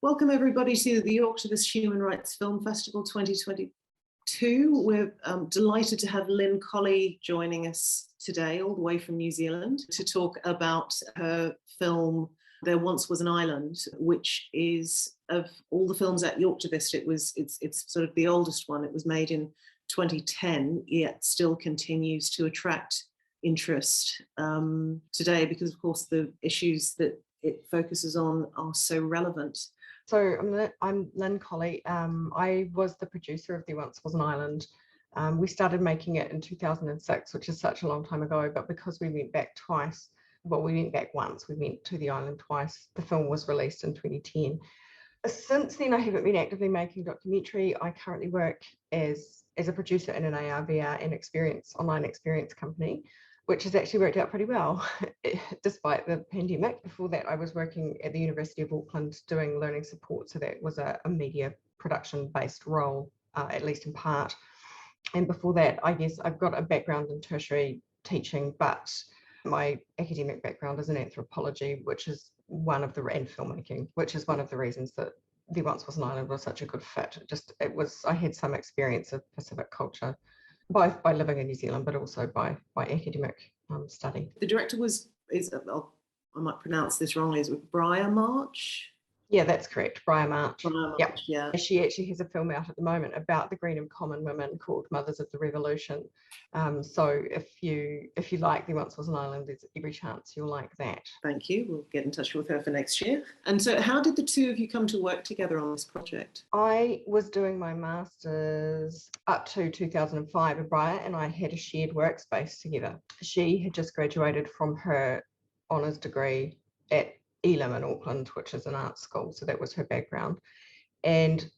Welcome everybody to the Yorktivist Human Rights Film Festival 2022. We're delighted to have Lyn Collie joining us today, all the way from New Zealand, to talk about her film There Once Was an Island, which is, of all the films at Yorktivist, it's sort of the oldest one. It was made in 2010, yet still continues to attract interest today because, of course, the issues that it focuses on are so relevant. So I'm Lyn Collie. I was the producer of There Once Was an Island. We started making it in 2006, which is such a long time ago, but because we went back twice, well, we went back once, we went to the island twice. The film was released in 2010. Since then, I haven't been actively making documentary. I currently work as a producer in an AR/VR and online experience company, which has actually worked out pretty well despite the pandemic. Before that, I was working at the University of Auckland doing learning support. So that was a media production based role, at least in part. And before that, I guess I've got a background in tertiary teaching, but my academic background is in anthropology, and filmmaking, which is one of the reasons that There Once Was an Island was such a good fit. I had some experience of Pacific culture, both by living in New Zealand, but also by academic study. The director I might pronounce this wrongly, is it Briar March? Yeah, that's correct, Briar March. Yep. Yeah. She actually has a film out at the moment about the Green and Common women called Mothers of the Revolution. So if you like There Once Was an Island, there's every chance you'll like that. Thank you. We'll get in touch with her for next year. And so how did the two of you come to work together on this project? I was doing my master's up to 2005 with Briar, and I had a shared workspace together. She had just graduated from her honours degree at Lyn in Auckland, which is an art school, so that was her background. And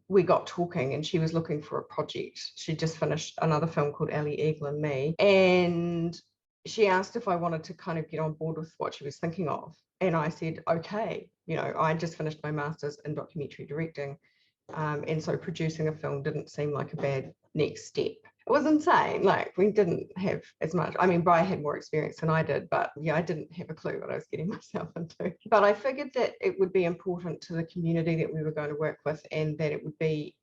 we got talking, and she was looking for a project. She just finished another film called Ellie, Eagle and Me, and she asked if I wanted to kind of get on board with what she was thinking of. And I said, okay. I just finished my master's in documentary directing, and so producing a film didn't seem like a bad next step. It was insane. Like, we didn't have as much. I mean, Brian had more experience than I did, but yeah, I didn't have a clue what I was getting myself into. But I figured that it would be important to the community that we were going to work with, and that it would be,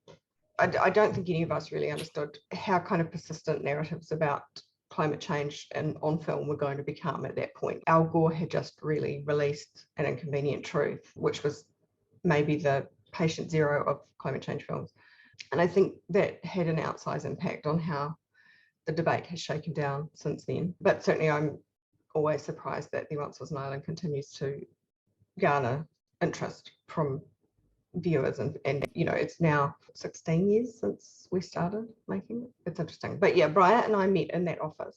I don't think any of us really understood how kind of persistent narratives about climate change and on film were going to become at that point. Al Gore had just really released An Inconvenient Truth, which was maybe the patient zero of climate change films. And I think that had an outsized impact on how the debate has shaken down since then. But certainly I'm always surprised that There Once Was an Island continues to garner interest from viewers. And it's now 16 years since we started making it. It's interesting. But yeah, Brian and I met in that office.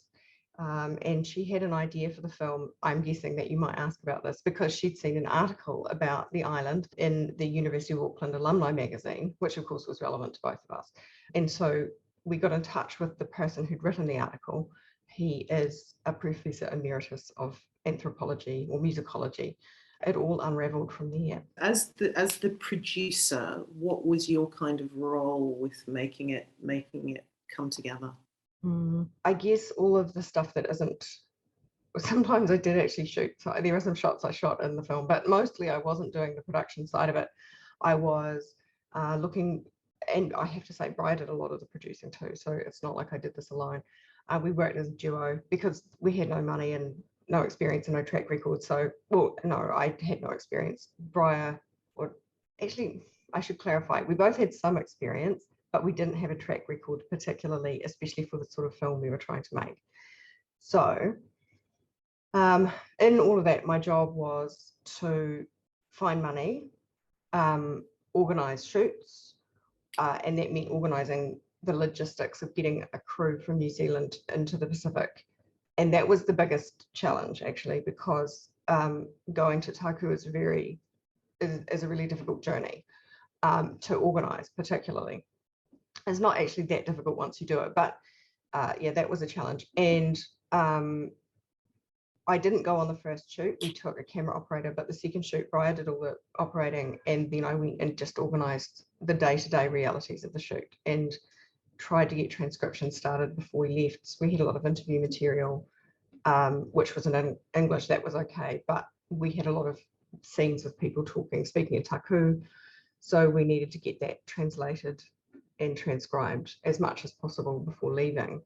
And she had an idea for the film. I'm guessing that you might ask about this because she'd seen an article about the island in the University of Auckland Alumni magazine, which of course was relevant to both of us. And so we got in touch with the person who'd written the article. He is a professor emeritus of anthropology or musicology. It all unraveled from there. As the producer, what was your kind of role with making it come together? I guess all of the stuff that isn't, sometimes I did actually shoot. So there are some shots I shot in the film, but mostly I wasn't doing the production side of it. I was looking, and I have to say, Brian did a lot of the producing too. So it's not like I did this alone. We worked as a duo because we had no money and no experience and no track record. So, well, no, I had no experience. Brian, or actually, I should clarify, we both had some experience, but we didn't have a track record particularly, especially for the sort of film we were trying to make. So in all of that, my job was to find money, organise shoots, and that meant organising the logistics of getting a crew from New Zealand into the Pacific. And that was the biggest challenge, actually, because going to Taku is a really difficult journey to organise, particularly. It's not actually that difficult once you do it, but yeah, that was a challenge. And I didn't go on the first shoot. We took a camera operator, but the second shoot, Brian did all the operating, and then I went and just organised the day-to-day realities of the shoot and tried to get transcription started before we left. We had a lot of interview material, which was in English. That was okay, but we had a lot of scenes with people speaking in taku. So we needed to get that translated and transcribed as much as possible before leaving.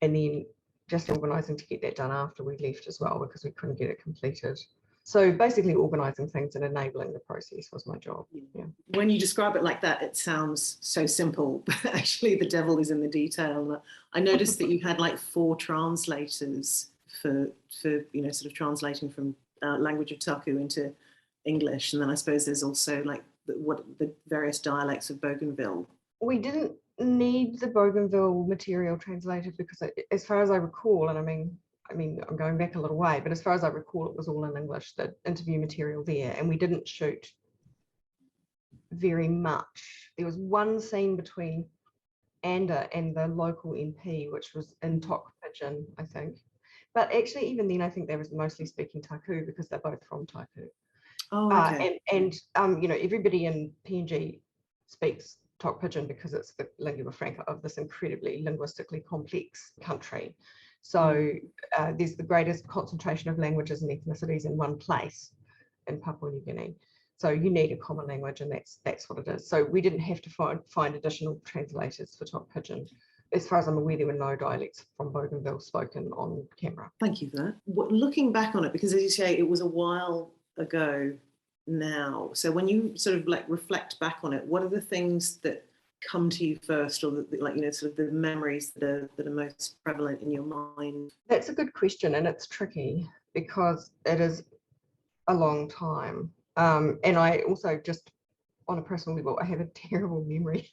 And then just organising to get that done after we left as well, because we couldn't get it completed. So basically organising things and enabling the process was my job. Yeah. When you describe it like that, it sounds so simple, but actually the devil is in the detail. I noticed that you had like 4 translators for sort of translating from language of Taku into English. And then I suppose there's also like the various dialects of Bougainville. We didn't need the Bougainville material translated because as far as I recall, and I mean, I'm going back a little way, but as far as I recall, it was all in English, the interview material there, and we didn't shoot very much. There was one scene between Anda and the local MP, which was in Tok Pigeon, I think. But actually, even then, I think they was mostly speaking Taku because they're both from Taku. Oh, okay. Everybody in PNG speaks Tok Pigeon because it's the lingua franca of this incredibly linguistically complex country. So there's the greatest concentration of languages and ethnicities in one place in Papua New Guinea. So you need a common language, and that's what it is. So we didn't have to find additional translators for Tok Pigeon. As far as I'm aware, there were no dialects from Bougainville spoken on camera. Thank you for that. Looking back on it, because as you say, it was a while ago now. So when you sort of like reflect back on it, what are the things that come to you first, or sort of the memories that are most prevalent in your mind? That's a good question, and it's tricky because it is a long time. And I also, just on a personal level, I have a terrible memory.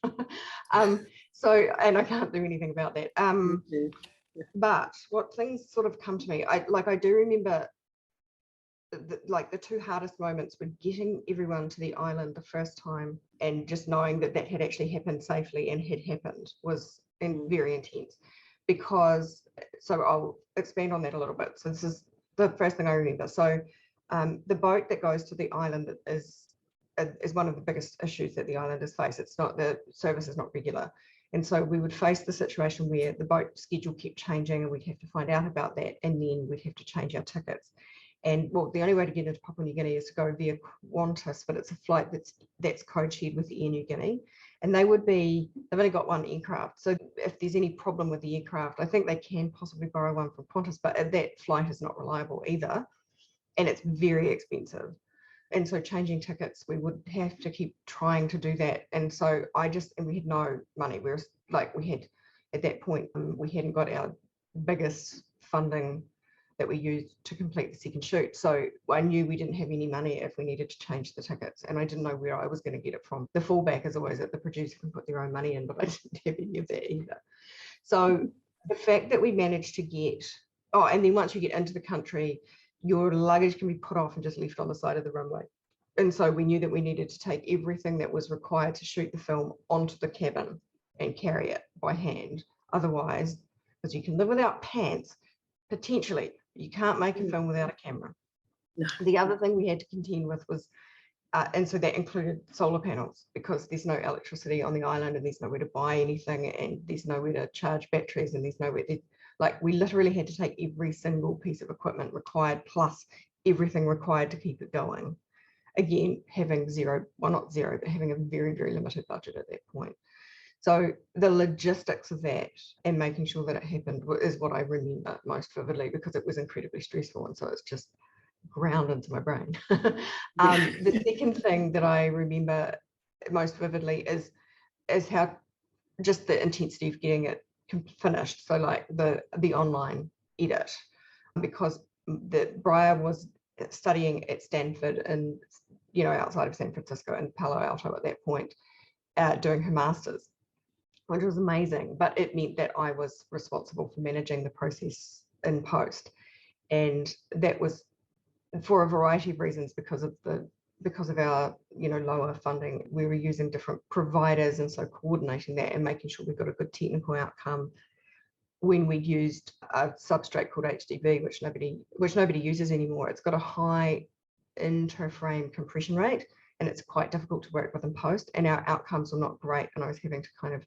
And I can't do anything about that. But what things sort of come to me, I do remember the 2 hardest moments were getting everyone to the island the first time, and just knowing that had actually happened safely and had happened was very intense. Because, so I'll expand on that a little bit. So this is the first thing I remember. So the boat that goes to the island is one of the biggest issues that the islanders face. It's not, the service is not regular. And so we would face the situation where the boat schedule kept changing, and we'd have to find out about that, and then we'd have to change our tickets. And well, the only way to get into Papua New Guinea is to go via Qantas, but it's a flight that's code-shared with Air New Guinea. And they've only got 1 aircraft. So if there's any problem with the aircraft, I think they can possibly borrow one from Qantas, but that flight is not reliable either. And it's very expensive. And so changing tickets, we would have to keep trying to do that. And so and we had no money. At that point, we hadn't got our biggest funding that we used to complete the second shoot. So I knew we didn't have any money if we needed to change the tickets, and I didn't know where I was going to get it from. The fallback is always that the producer can put their own money in, but I didn't have any of that either. So the fact that we managed to get, and then once you get into the country, your luggage can be put off and just left on the side of the runway. And so we knew that we needed to take everything that was required to shoot the film onto the cabin and carry it by hand. Otherwise, because you can live without pants, potentially, you can't make a film without a camera. No. The other thing we had to contend with was, and so that included solar panels, because there's no electricity on the island, and there's nowhere to buy anything, and there's nowhere to charge batteries, and there's nowhere to, we literally had to take every single piece of equipment required, plus everything required to keep it going. Again, having not zero, but having a very, very limited budget at that point. So the logistics of that and making sure that it happened is what I remember most vividly, because it was incredibly stressful. And so it's just ground into my brain. The second thing that I remember most vividly is how just the intensity of getting it finished. So like the online edit, because Briar was studying at Stanford and, outside of San Francisco and Palo Alto at that point, doing her master's, which was amazing. But it meant that I was responsible for managing the process in post. And that was for a variety of reasons, because of our lower funding. We were using different providers, and so coordinating that and making sure we got a good technical outcome. When we used a substrate called HDV, which nobody uses anymore, it's got a high interframe compression rate, and it's quite difficult to work with in post, and our outcomes were not great, and I was having to kind of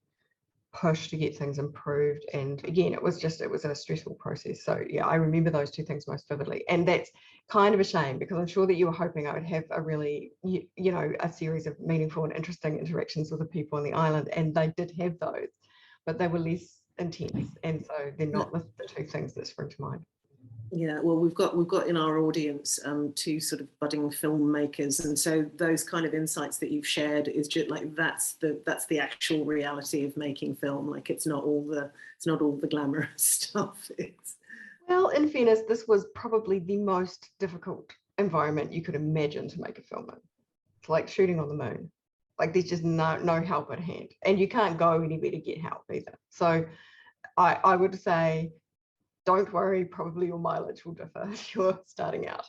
push to get things improved. And again, it was a stressful process. So yeah, I remember those two things most vividly. And that's kind of a shame, because I'm sure that you were hoping I would have a really, a series of meaningful and interesting interactions with the people on the island. And they did have those, but they were less intense. And so they're not the two things that spring to mind. Yeah, well, we've got in our audience two sort of budding filmmakers, and so those kind of insights that you've shared is just like that's the actual reality of making film. Like it's not all the glamorous stuff. Well, in fairness, this was probably the most difficult environment you could imagine to make a film in. It's like shooting on the moon. Like there's just no help at hand, and you can't go anywhere to get help either. So I would say, don't worry, probably your mileage will differ if you're starting out.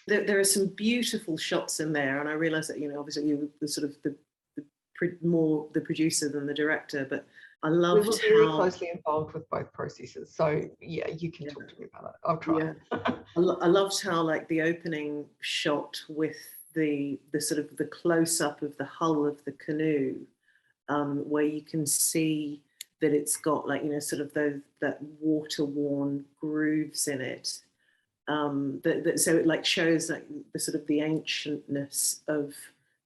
There are some beautiful shots in there, and I realise that obviously you were the sort of more the producer than the director, but I loved we were very closely involved with both processes. So yeah, you can talk to me about it. I'll try. Yeah. I loved how like the opening shot with the sort of the close up of the hull of the canoe, where you can see that it's got like sort of that water-worn grooves in it, so it like shows like the sort of the ancientness of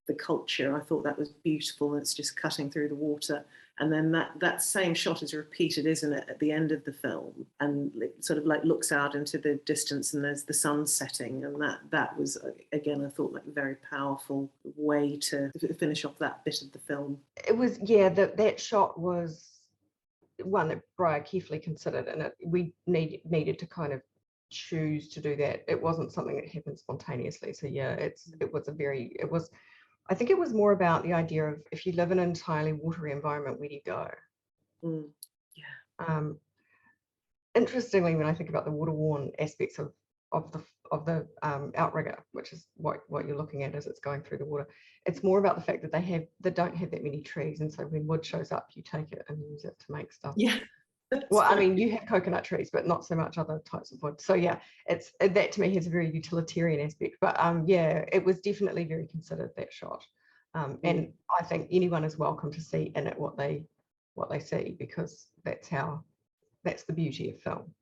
the culture. I thought that was beautiful, and it's just cutting through the water. And then that same shot is repeated, isn't it, at the end of the film, and it sort of like looks out into the distance and there's the sun setting, and that was, again, I thought like a very powerful way to finish off that bit of the film. It was, yeah, that shot was one that Briar carefully considered, and we needed to kind of choose to do that. It wasn't something that happened spontaneously. So yeah, I think it was more about the idea of, if you live in an entirely watery environment, where do you go? Yeah. Interestingly, when I think about the water-worn aspects of the outrigger, which is what you're looking at as it's going through the water, it's more about the fact that they don't have that many trees, and so when wood shows up, you take it and use it to make stuff. Yeah. Well, I mean, you have coconut trees, but not so much other types of wood. So yeah, that to me has a very utilitarian aspect. But yeah, it was definitely very considered, that shot. And I think anyone is welcome to see in it what they see, because that's the beauty of film,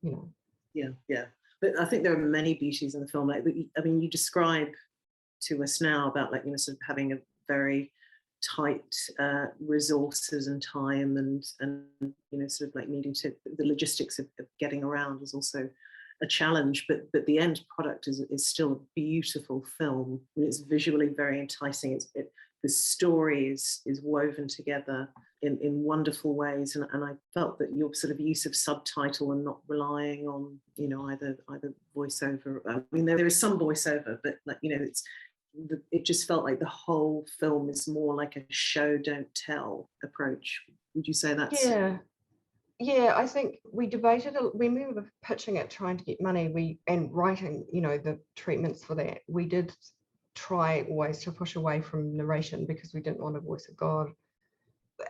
Yeah. But I think there are many beauties in the film. Like, I mean, you describe to us now about like sort of having a very tight resources and time, and sort of like needing to, the logistics of getting around is also a challenge, but the end product is still a beautiful film. It's visually very enticing. The story is woven together in wonderful ways, and I felt that your sort of use of subtitle and not relying on either voiceover. I mean, there is some voiceover, but like it just felt like the whole film is more like a show don't tell approach. Would you say that's? Yeah, I think we debated when we were pitching it, trying to get money, and writing the treatments for that, we did try always to push away from narration, because we didn't want a voice of God.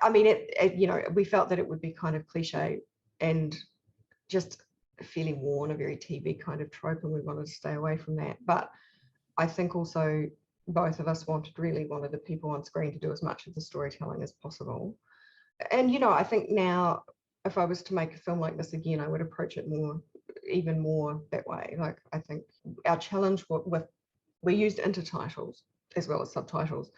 I mean, we felt that it would be kind of cliche and just fairly worn, a very TV kind of trope, and we wanted to stay away from that. But I think also both of us really wanted the people on screen to do as much of the storytelling as possible. And I think now, if I was to make a film like this again, I would approach it even more that way. Like, I think our challenge we used intertitles as well as subtitles,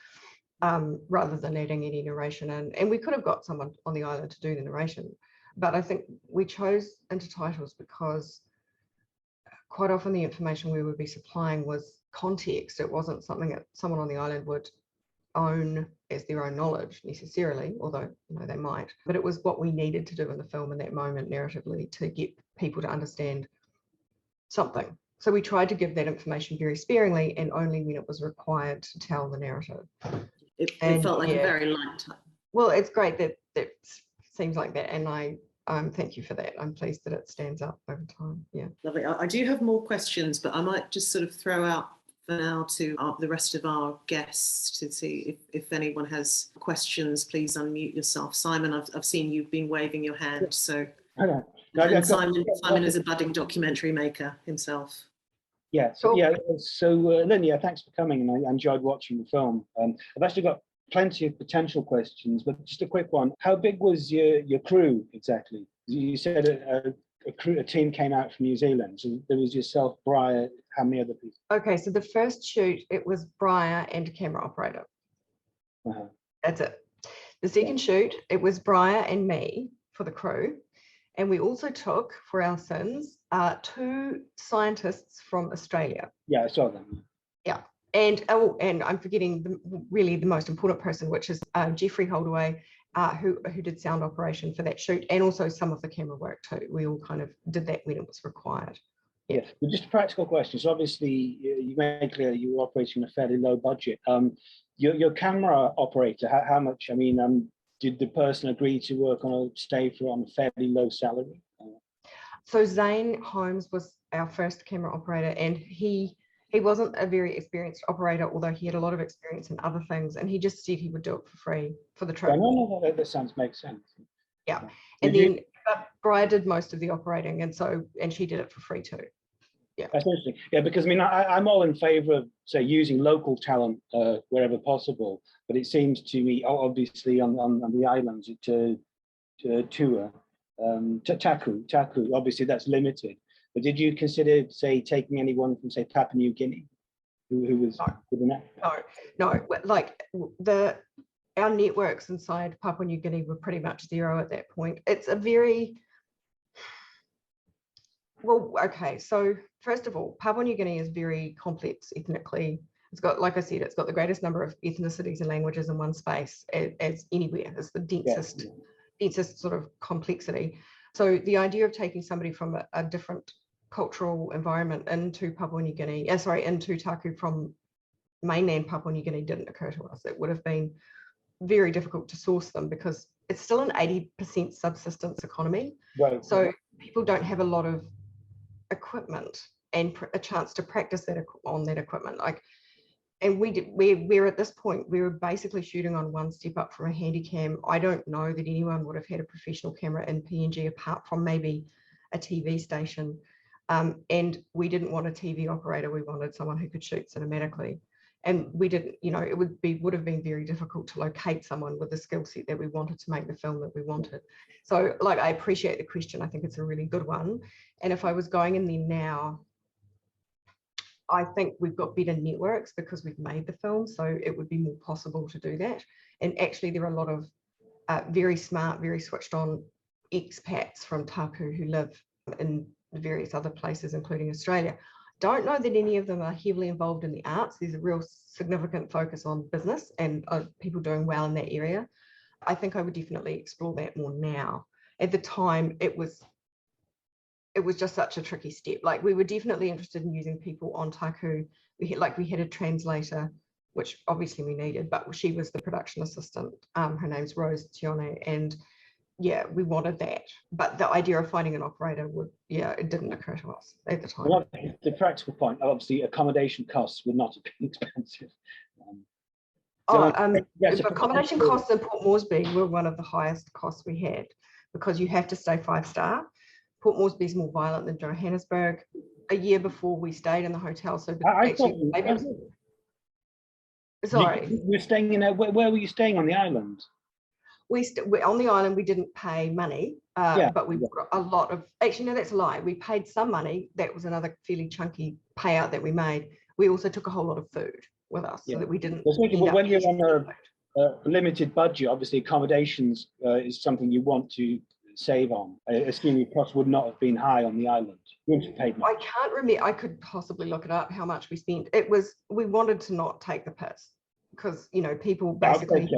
rather than adding any narration in. And we could have got someone on the island to do the narration, but I think we chose intertitles because quite often the information we would be supplying was context. It wasn't something that someone on the island would own as their own knowledge necessarily, although they might, but it was what we needed to do in the film in that moment narratively to get people to understand something. So we tried to give that information very sparingly, and only when it was required to tell the narrative. It felt like a very light time. Well, it's great that seems like that, and I thank you for that. I'm pleased that it stands up over time. Yeah, lovely. I do have more questions, but I might just sort of throw out for now to the rest of our guests to see if anyone has questions. Please unmute yourself. Simon, I've seen you've been waving your hand. So Simon is a budding documentary maker himself. Yeah, so Lyn, thanks for coming, and I enjoyed watching the film. I've actually got plenty of potential questions, but just a quick one. How big was your crew exactly? You said a team came out from New Zealand. So there was yourself, Briar, how many other people? Okay, so the first shoot, it was Briar and a camera operator. That's it. The second shoot, it was Briar and me for the crew. And we also took, for our sins, 2 scientists from Australia. Yeah, I saw them. Yeah. And I'm forgetting really the most important person, which is Jeffrey Holdaway, who did sound operation for that shoot, and also some of the camera work too. We all kind of did that when it was required. Yeah. But just a practical question. So obviously you made clear you were operating on a fairly low budget. Your camera operator, how much? I mean, did the person agree to work on a fairly low salary? So Zane Holmes was our first camera operator, and he wasn't a very experienced operator, although he had a lot of experience in other things, and he just said he would do it for free for the trip. Yeah, no, that makes sense. Yeah, and then Briar did most of the operating, and she did it for free too. Yeah, that's interesting. Yeah, because I mean, I'm all in favour of, say, using local talent wherever possible, but it seems to me, obviously on the islands, to tour, Taku, obviously that's limited. But did you consider, say, taking anyone from, say, Papua New Guinea, who was within that? No. Like our networks inside Papua New Guinea were pretty much zero at that point. It's a very well. Okay, so first of all, Papua New Guinea is very complex ethnically. It's got, like I said, it's got the greatest number of ethnicities and languages in one space as anywhere. It's the densest sort of complexity. So the idea of taking somebody from a different cultural environment into Papua New Guinea, into Taku from mainland Papua New Guinea didn't occur to us. It would have been very difficult to source them because it's still an 80% subsistence economy. Right. So people don't have a lot of equipment and a chance to practice on that equipment. And we're at this point, we were basically shooting on one step up from a handy cam. I don't know that anyone would have had a professional camera in PNG apart from maybe a TV station. And we didn't want a TV operator. We wanted someone who could shoot cinematically. And we didn't, it would have been very difficult to locate someone with the skill set that we wanted to make the film that we wanted. So I appreciate the question. I think it's a really good one. And if I was going in there now, I think we've got better networks because we've made the film, so it would be more possible to do that. And actually, there are a lot of very smart, very switched on expats from Taku who live in various other places, including Australia. Don't know that any of them are heavily involved in the arts. There's a real significant focus on business and people doing well in that area. I think I would definitely explore that more now. At the time, it was just such a tricky step. Like, we were definitely interested in using people on Taku. We had a translator, which obviously we needed, but she was the production assistant. Her name's Rose Tione, and yeah, we wanted that. But the idea of finding an operator it didn't occur to us at the time. Well, the practical point, obviously, accommodation costs would not have been expensive. Accommodation costs in Port Moresby were one of the highest costs we had because you have to stay 5-star. Port Moresby is more violent than Johannesburg. A year before we stayed in the hotel, so sorry. You were staying in where were you staying on the island? We're on the island. We didn't pay money, but we got a lot of. Actually, no, that's a lie. We paid some money. That was another fairly chunky payout that we made. We also took a whole lot of food with us, so that we didn't. When you're on a limited budget, obviously accommodations is something you want to save on. Assuming costs would not have been high on the island. You paid much. I can't remember. I could possibly look it up how much we spent. We wanted to not take the piss because people basically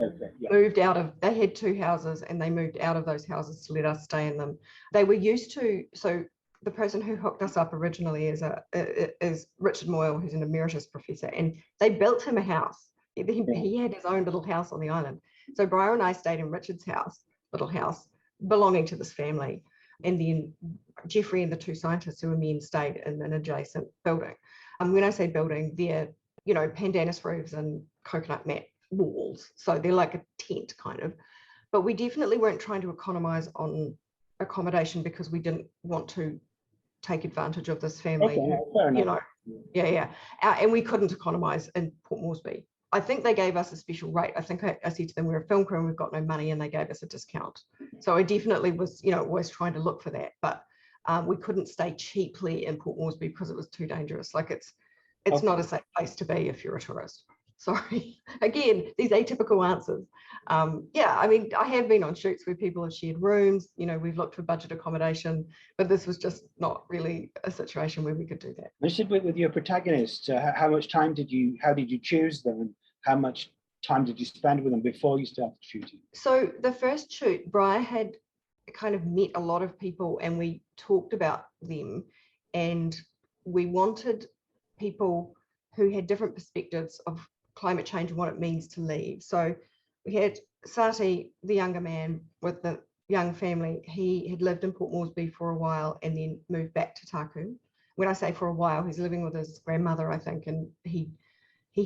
moved out of. They had 2 houses and they moved out of those houses to let us stay in them. They were used to. So the person who hooked us up originally is Richard Moyle, who's an emeritus professor, and they built him a house. He had his own little house on the island. So Briar and I stayed in Richard's little house, belonging to this family. And then Jeffrey and the 2 scientists who were men stayed in an adjacent building. When I say building, they're, pandanus roofs and coconut mat walls. So they're like a tent kind of. But we definitely weren't trying to economize on accommodation because we didn't want to take advantage of this family. Okay, fair enough. And we couldn't economize in Port Moresby. I think they gave us a special rate. I think I said to them, we're a film crew and we've got no money, and they gave us a discount. So I definitely was, always trying to look for that, but we couldn't stay cheaply in Port Moresby because it was too dangerous. Like it's not a safe place to be if you're a tourist. Sorry. Again, these atypical answers. Yeah, I mean, I have been on shoots where people have shared rooms, we've looked for budget accommodation, but this was just not really a situation where we could do that. With your protagonists, how did you choose them, and how much time did you spend with them before you started shooting? So the first shoot, Brian had kind of met a lot of people and we talked about them, and we wanted people who had different perspectives of climate change and what it means to leave. So we had Sati, the younger man with the young family. He had lived in Port Moresby for a while and then moved back to Taku. When I say for a while, he's living with his grandmother, I think, and he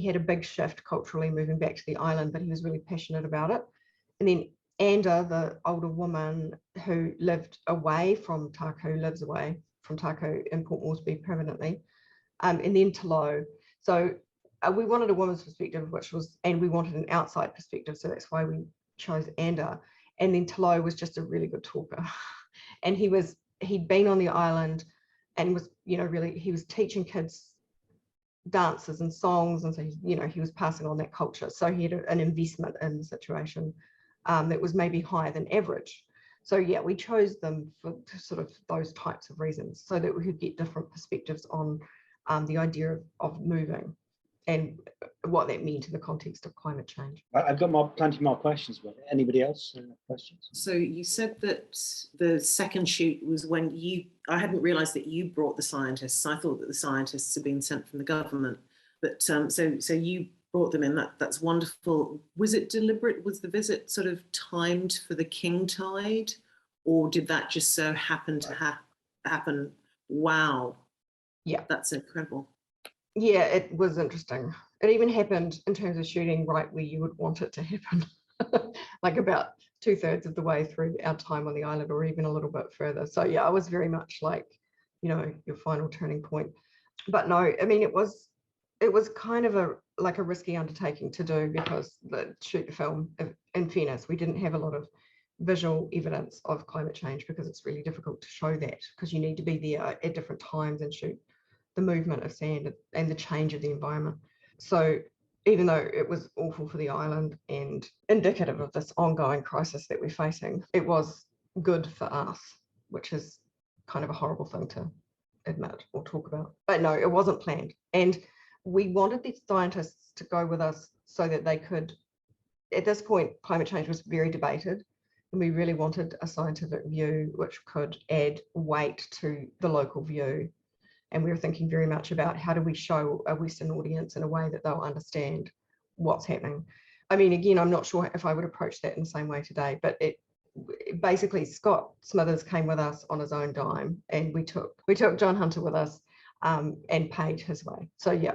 had a big shift culturally moving back to the island, but he was really passionate about it. And then Anda, the older woman who lived away from Taku, lives away from Taku in Port Moresby permanently, and then Talo. So we wanted a woman's perspective, and we wanted an outside perspective, so that's why we chose Anda. And then Talo was just a really good talker, and he'd been on the island and was, really, he was teaching kids dances and songs, and so he was passing on that culture. So he had an investment in the situation that was maybe higher than average. So yeah, we chose them for sort of those types of reasons, so that we could get different perspectives on the idea of moving and what that meant in the context of climate change. I've got plenty more questions, but anybody else questions? So you said that the second shoot was when I hadn't realised that you brought the scientists. I thought that the scientists had been sent from the government, but so you brought them in. That's wonderful. Was it deliberate? Was the visit sort of timed for the king tide, or did that just so happen to happen? Wow. Yeah, that's incredible. Yeah, it was interesting. It even happened in terms of shooting right where you would want it to happen, like about 2/3 of the way through our time on the island, or even a little bit further. So yeah, I was very much like, your final turning point. But no, I mean, it was kind of a risky undertaking to do, because shoot the film, in fairness, we didn't have a lot of visual evidence of climate change, because it's really difficult to show that, because you need to be there at different times and shoot the movement of sand and the change of the environment. So even though it was awful for the island and indicative of this ongoing crisis that we're facing, it was good for us, which is kind of a horrible thing to admit or talk about. But no, it wasn't planned. And we wanted the scientists to go with us so that they could, at this point, climate change was very debated, and we really wanted a scientific view which could add weight to the local view. And we were thinking very much about how do we show a Western audience in a way that they'll understand what's happening. I mean, again, I'm not sure if I would approach that in the same way today, but basically Scott Smithers came with us on his own dime, and we took John Hunter with us and paid his way. So yeah,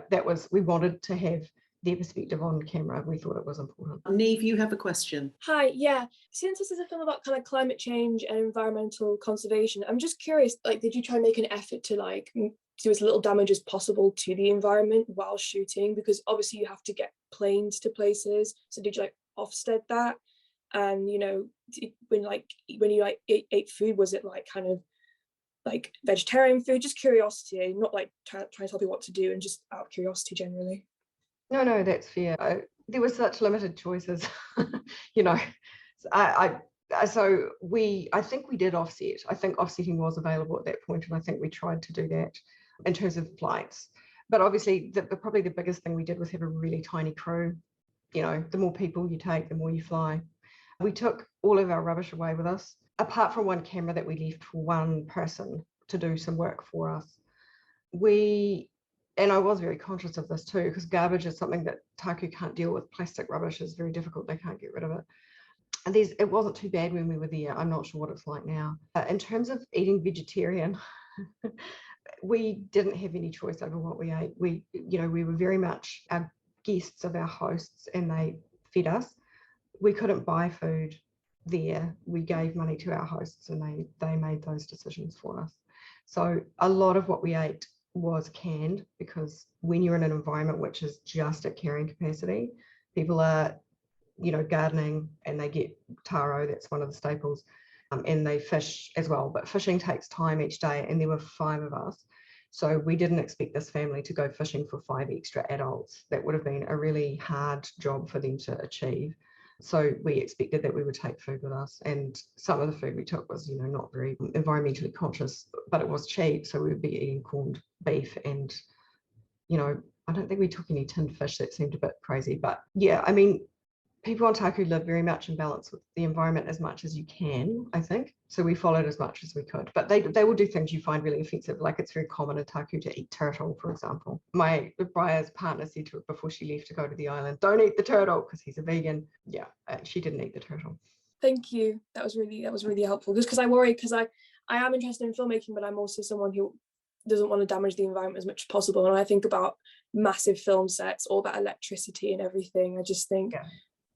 we wanted to have their perspective on camera. We thought it was important. Neve, you have a question. Hi, yeah. Since this is a film about kind of climate change and environmental conservation, I'm just curious, did you try and make an effort to do as little damage as possible to the environment while shooting? Because obviously you have to get planes to places. So did you offset that? And when you ate food, was it kind of vegetarian food? Just curiosity, not trying to tell you what to do, and just out of curiosity generally. No, that's fair. There were such limited choices, I think we did offset. I think offsetting was available at that point, and I think we tried to do that in terms of flights. But obviously, probably the biggest thing we did was have a really tiny crew. The more people you take, the more you fly. We took all of our rubbish away with us, apart from one camera that we left for one person to do some work for us. And I was very conscious of this too, because garbage is something that Taku can't deal with. Plastic rubbish is very difficult. They can't get rid of it. And it wasn't too bad when we were there. I'm not sure what it's like now. In terms of eating vegetarian, we didn't have any choice over what we ate. We were very much our guests of our hosts, and they fed us. We couldn't buy food there. We gave money to our hosts, and they made those decisions for us. So a lot of what we ate was canned, because when you're in an environment which is just at carrying capacity, people are, gardening and they get taro, that's one of the staples, and they fish as well. But fishing takes time each day, and there were 5 of us. So we didn't expect this family to go fishing for 5 extra adults. That would have been a really hard job for them to achieve. So we expected that we would take food with us, and some of the food we took was, not very environmentally conscious, but it was cheap. So we would be eating corned beef, and, I don't think we took any tinned fish. That seemed a bit crazy, but yeah, I mean, people on Taku live very much in balance with the environment as much as you can, I think. So we followed as much as we could, but they will do things you find really offensive. Like, it's very common in Taku to eat turtle, for example. Briar's partner said to her before she left to go to the island, "Don't eat the turtle," because he's a vegan. Yeah, she didn't eat the turtle. Thank you. That was really helpful. Just because I worry, because I am interested in filmmaking, but I'm also someone who doesn't want to damage the environment as much as possible. And I think about massive film sets, all that electricity and everything. I just think, yeah,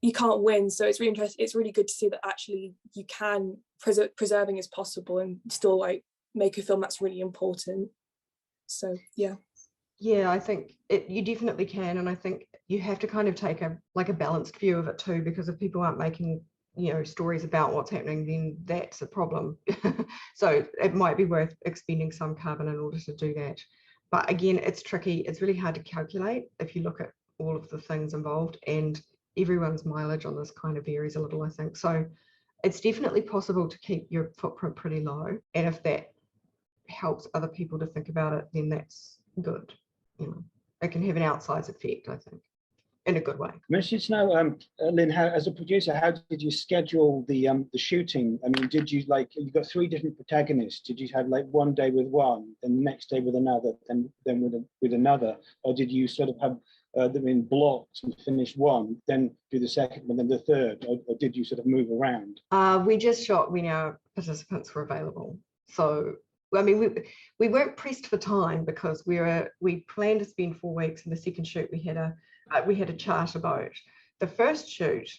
you can't win. So it's really interesting. It's really good to see that actually you can preserving as possible and still like make a film that's really important. So yeah. Yeah, I think you definitely can, and I think you have to kind of take a balanced view of it too, because if people aren't making stories about what's happening, then that's a problem. So it might be worth expending some carbon in order to do that. But again, it's tricky. It's really hard to calculate if you look at all of the things involved, and everyone's mileage on this kind of varies a little, I think. So it's definitely possible to keep your footprint pretty low, and if that helps other people to think about it, then that's good. It can have an outsized effect, I think, in a good way. I'm interested to know, Lyn, how, as a producer, how did you schedule the shooting? I mean, did you you got 3 different protagonists? Did you have one day with one, then the next day with another, then with another, or did you sort of have them in blocks and finish one, then do the second one, then the third, or did you sort of move around? We just shot when our participants were available. So I mean, we weren't pressed for time, because we planned to spend 4 weeks. In the second shoot, we had a charter boat. The first shoot,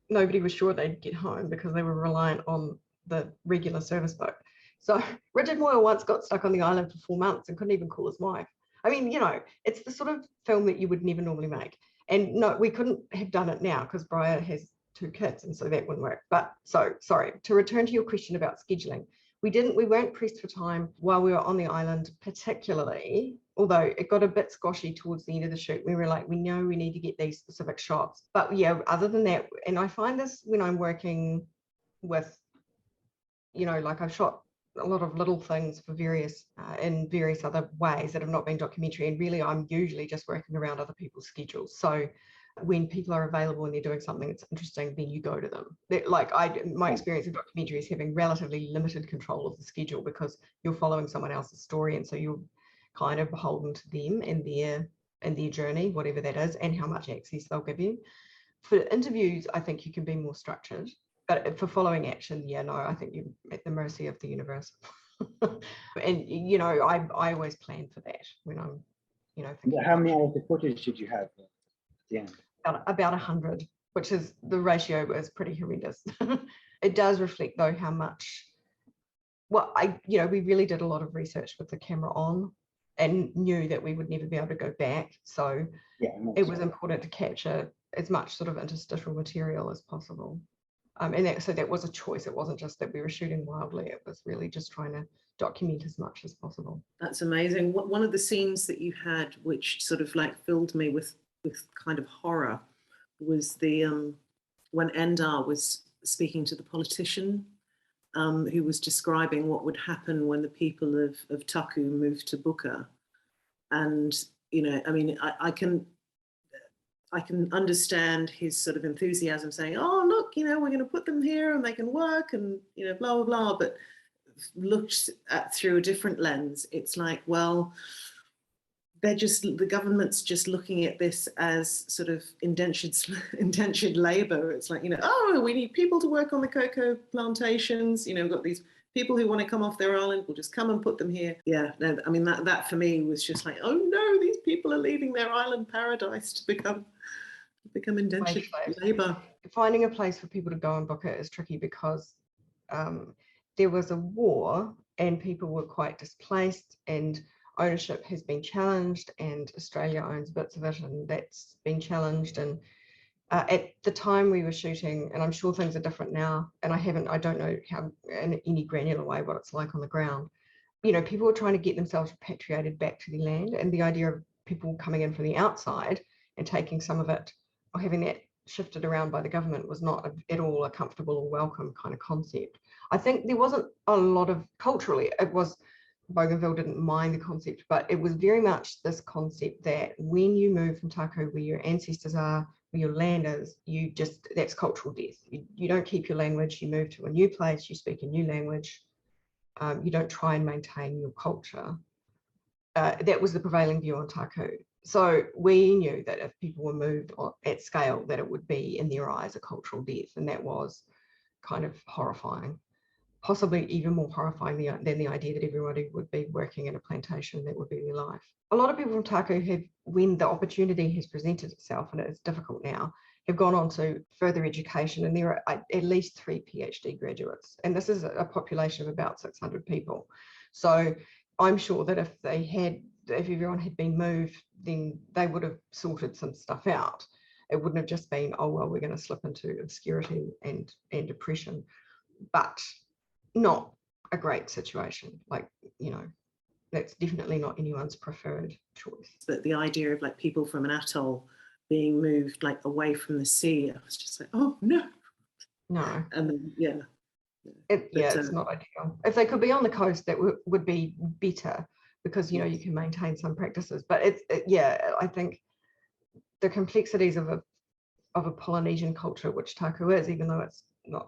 nobody was sure they'd get home because they were reliant on the regular service boat. So Richard Moyle once got stuck on the island for 4 months and couldn't even call his wife. I mean, it's the sort of film that you would never normally make. And no, we couldn't have done it now because Briar has 2 kids, and so that wouldn't work. But so, sorry, to return to your question about scheduling, we weren't pressed for time while we were on the island, particularly, although it got a bit squashy towards the end of the shoot. We were like, we know we need to get these specific shots. But yeah, other than that, and I find this when I'm working with, I've shot a lot of little things for in various other ways that have not been documentary, and really I'm usually just working around other people's schedules. So when people are available and they're doing something that's interesting, then you go to them. My experience in documentary is having relatively limited control of the schedule, because you're following someone else's story, and so you're kind of beholden to them and their journey, whatever that is, and how much access they'll give you. For interviews, I think you can be more structured, but for following action, yeah, no, I think you're at the mercy of the universe. And I always plan for that when I'm thinking. How many hours of footage did you have at the end? About 100, which is, the ratio is pretty horrendous. It does reflect though how much, we really did a lot of research with the camera on, and knew that we would never be able to go back. So yeah, it was important to capture as much sort of interstitial material as possible. And so that was a choice. It wasn't just that we were shooting wildly. It was really just trying to document as much as possible. That's amazing. One of the scenes that you had, which sort of filled me with kind of horror, was the when Endar was speaking to the politician who was describing what would happen when the people of Taku moved to Buka. And I mean, I can understand his sort of enthusiasm, saying, oh look, we're going to put them here and they can work, and blah blah blah. But looked at through a different lens, it's like, well, the government's just looking at this as sort of indentured labor. It's like, oh, we need people to work on the cocoa plantations. We've got these people who want to come off their island. We'll just come and put them here. Yeah, no, I mean, that for me was just like, oh no, these people are leaving their island paradise to become indentured labor. Finding a place for people to go and book it is tricky, because there was a war and people were quite displaced, and ownership has been challenged, and Australia owns bits of it, and that's been challenged. And at the time we were shooting, and I'm sure things are different now, and I don't know how in any granular way what it's like on the ground. You know, people were trying to get themselves repatriated back to the land, and the idea of people coming in from the outside and taking some of it, or having that shifted around by the government, was not at all a comfortable or welcome kind of concept. I think there wasn't a lot of, culturally, it was, Bougainville didn't mind the concept, but it was very much this concept that when you move from Taku, where your ancestors are, where your land is, that's cultural death. You don't keep your language, you move to a new place, you speak a new language, you don't try and maintain your culture. That was the prevailing view on Taku. So we knew that if people were moved at scale, that it would be, in their eyes, a cultural death, and that was kind of horrifying. Possibly even more horrifying than the idea that everybody would be working in a plantation. That would be their life. A lot of people from Taku have, when the opportunity has presented itself, and it's difficult now, have gone on to further education, and there are at least 3 PhD graduates, and this is a population of about 600 people. So I'm sure that if everyone had been moved, then they would have sorted some stuff out. It wouldn't have just been, oh well, we're going to slip into obscurity and depression. But not a great situation. Like, you know, that's definitely not anyone's preferred choice. But the idea of like people from an atoll being moved like away from the sea, I was just like, oh no. No. And then, yeah. It's not ideal. If they could be on the coast, that would be better, because, you know, you can maintain some practices. But I think the complexities of a Polynesian culture, which Taku is, even though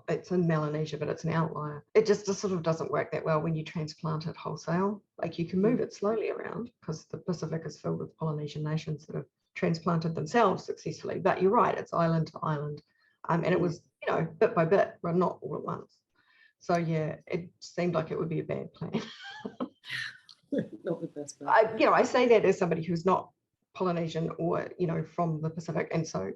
it's in Melanesia, but it's an outlier. It just sort of doesn't work that well when you transplant it wholesale. Like, you can move it slowly around, because the Pacific is filled with Polynesian nations that have transplanted themselves successfully. But you're right, it's island to island. And it was, you know, bit by bit, but not all at once. So yeah, it seemed like it would be a bad plan. Not the best plan. I say that as somebody who's not Polynesian or, you know, from the Pacific, and so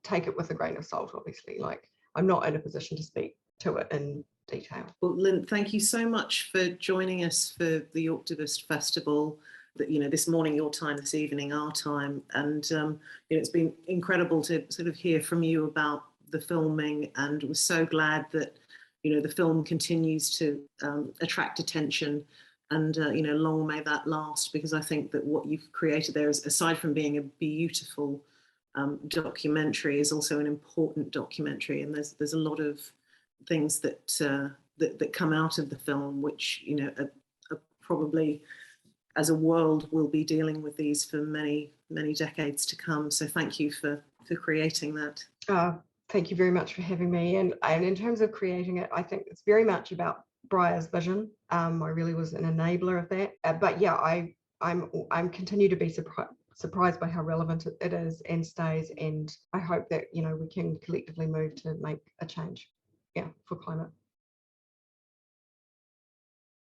take it with a grain of salt, obviously. Like, I'm not in a position to speak to it in detail. Well, Lyn, thank you so much for joining us for the Yorktivist Festival. That, you know, this morning your time, this evening our time, and you know, it's been incredible to sort of hear from you about the filming, and we're so glad that, you know, the film continues to attract attention, and you know, long may that last, because I think that what you've created there is, aside from being a beautiful documentary, is also an important documentary, and there's a lot of things that that come out of the film, which, you know, are probably, as a world, we'll be dealing with these for many decades to come. So thank you for creating that. Thank you very much for having me. And in terms of creating it, I think it's very much about Briar's vision. I really was an enabler of that. But yeah, I'm continue to be surprised by how relevant it is and stays. And I hope that, you know, we can collectively move to make a change, for climate.